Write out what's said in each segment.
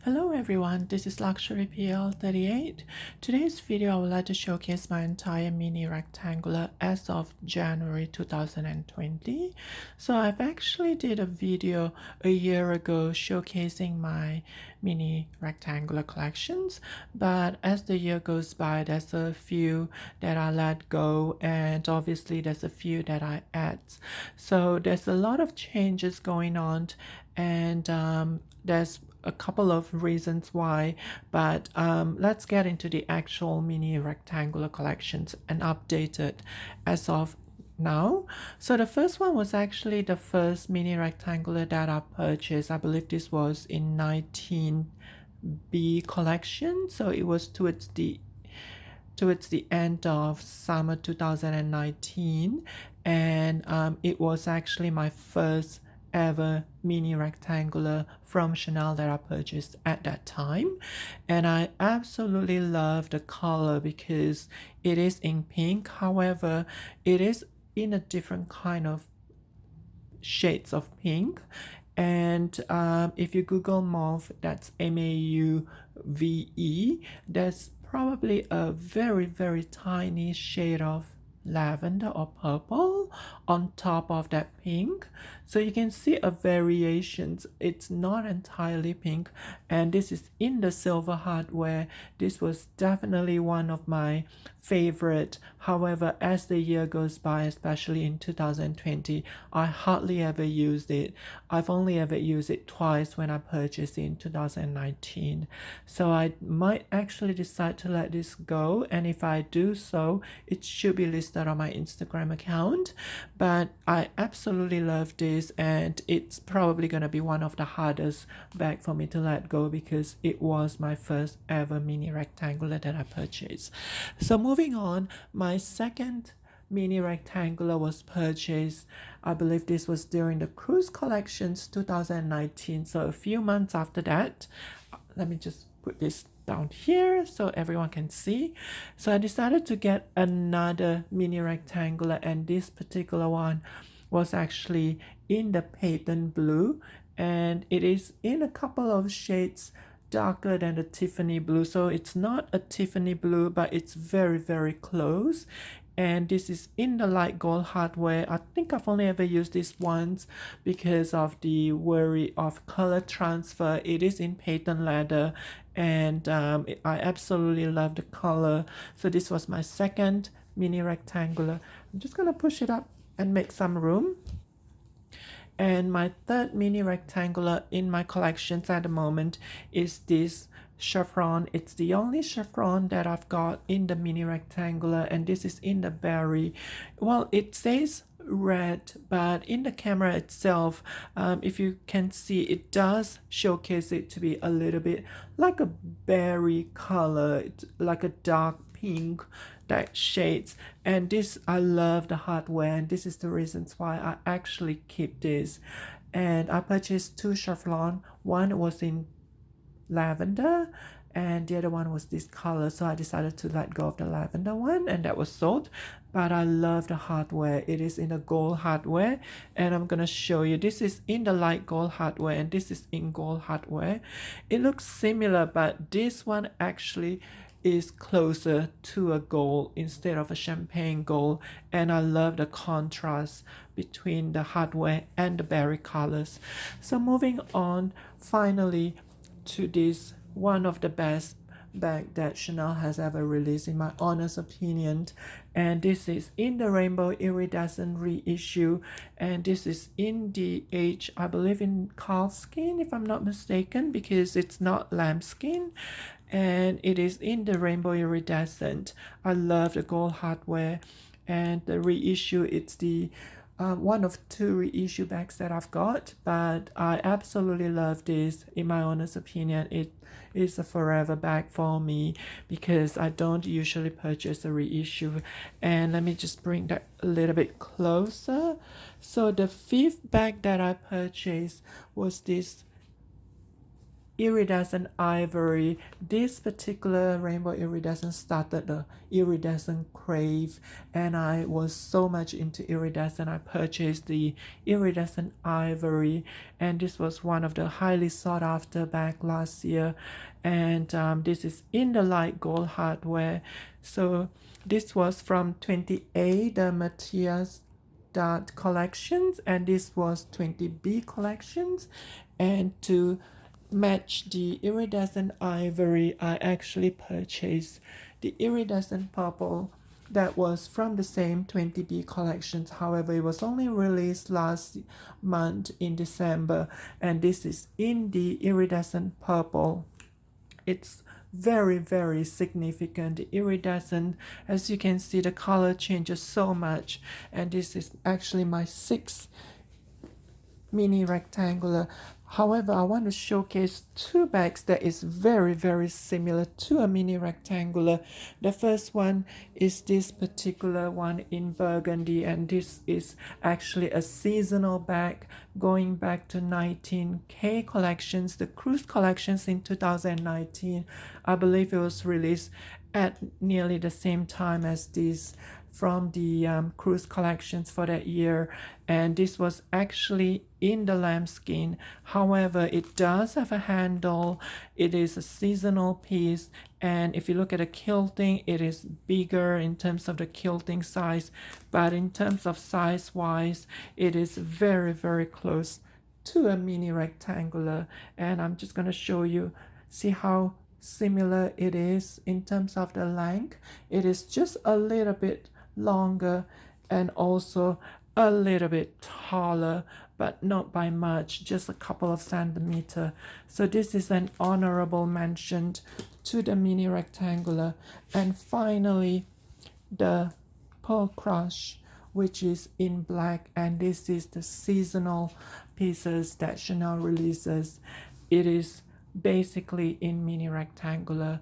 Hello everyone, this is Luxury PL38. Today's video I would like to showcase my entire mini rectangular as of January 2020. So I've actually did a video a year ago showcasing my mini rectangular collections, but as the year goes by there's a few that I let go and obviously there's a few that I add. So there's a lot of changes going on and there's a couple of reasons why, but let's get into the actual mini rectangular collections and update it as of now. So the first one was actually the first mini rectangular that I purchased. I believe this was in 19B collection, so it was towards the end of summer 2019, and it was actually my first ever mini rectangular from Chanel that I purchased at that time, and I absolutely love the color because it is in pink. However, it is in a different kind of shades of pink, and if you Google mauve, that's MAUVE, that's probably a very tiny shade of lavender or purple on top of that pink, so you can see a variations. It's not entirely pink, and this is in the silver hardware. This was definitely one of my favorite. However, as the year goes by, especially in 2020, I hardly ever used it. I've only ever used it twice when I purchased it in 2019, so I might actually decide to let this go, and if I do so, it should be listed on my Instagram account. But I absolutely love this, and it's probably gonna be one of the hardest bag for me to let go because it was my first ever mini rectangular that I purchased. So moving on, my second mini rectangular was purchased, I believe this was during the cruise collections 2019, so a few months after that. Let me just put this down here so everyone can see. So I decided to get another mini rectangular, and this particular one was actually in the patent blue, and it is in a couple of shades darker than the Tiffany blue, so it's not a Tiffany blue, but it's very close. And this is in the light gold hardware. I think I've only ever used this once because of the worry of color transfer. It is in patent leather, and I absolutely love the color. So this was my second mini rectangular. I'm just gonna push it up and make some room. And my third mini rectangular in my collections at the moment is this chevron. It's the only chevron that I've got in the mini rectangular, and this is in the berry. Well, it says red, but in the camera itself, if you can see, it does showcase it to be a little bit like a berry color. It's like a dark pink that shades, and this, I love the hardware, and this is the reasons why I actually keep this. And I purchased two chevron. One was in lavender and the other one was this color, so I decided to let go of the lavender one, and that was sold. But I love the hardware. It is in a gold hardware, and I'm gonna show you. This is in the light gold hardware, and this is in gold hardware. It looks similar, but this one actually is closer to a gold instead of a champagne gold, and I love the contrast between the hardware and the berry colors. So moving on finally to this one of the best bag that Chanel has ever released, in my honest opinion, and this is in the rainbow iridescent reissue, and this is in the age, I believe, in calfskin if I'm not mistaken, because it's not lambskin, and it is in the rainbow iridescent. I love the gold hardware, and the reissue, it's the one of two reissue bags that I've got, but I absolutely love this. In my honest opinion, it is a forever bag for me because I don't usually purchase a reissue. And let me just bring that a little bit closer. So the fifth bag that I purchased was this iridescent ivory. This particular rainbow iridescent started the iridescent crave, and I was so much into iridescent. I purchased the iridescent ivory, and this was one of the highly sought after bag last year. And this is in the light gold hardware. So this was from 20A, the Matthias Dot collections, and this was 20B collections. And to match the iridescent ivory, I actually purchased the iridescent purple that was from the same 20B collections. However, it was only released last month in December, and this is in the iridescent purple. It's very significant. The iridescent, as you can see, the color changes so much, and this is actually my sixth mini rectangular. However, I want to showcase two bags that is very similar to a mini rectangular. The first one is this particular one in burgundy, and this is actually a seasonal bag going back to 19K collections, the cruise collections in 2019. I believe it was released at nearly the same time as this from the cruise collections for that year, and this was actually in the lambskin. However, it does have a handle. It is a seasonal piece, and if you look at the quilting, it is bigger in terms of the quilting size, but in terms of size wise, it is very close to a mini rectangular. And I'm just going to show you, see how similar it is in terms of the length. It is just a little bit longer and also a little bit taller, but not by much, just a couple of centimeters. So this is an honorable mention to the mini rectangular. And finally, the Pearl Crush, which is in black, and this is the seasonal pieces that Chanel releases. It is basically in mini rectangular,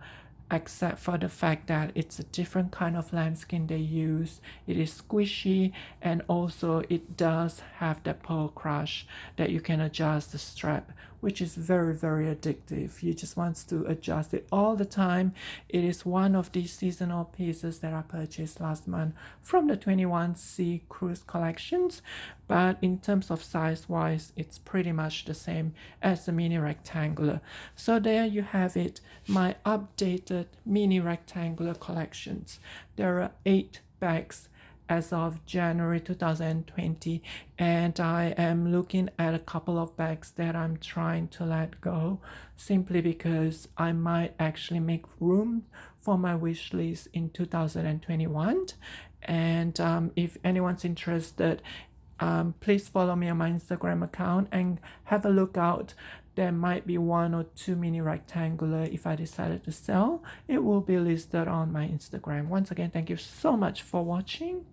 except for the fact that it's a different kind of lambskin they use. It is squishy, and also it does have the pearl crush that you can adjust the strap, which is very addictive. You just want to adjust it all the time. It is one of these seasonal pieces that I purchased last month from the 21C cruise collections, but in terms of size wise, it's pretty much the same as the mini rectangular. So there you have it, my updated mini rectangular collections. There are 8 bags as of January 2020, and I am looking at a couple of bags that I'm trying to let go, simply because I might actually make room for my wish list in 2021. And if anyone's interested, please follow me on my Instagram account and have a look out. There might be 1 or 2 mini rectangular. If I decided to sell, it will be listed on my Instagram. Once again, thank you so much for watching.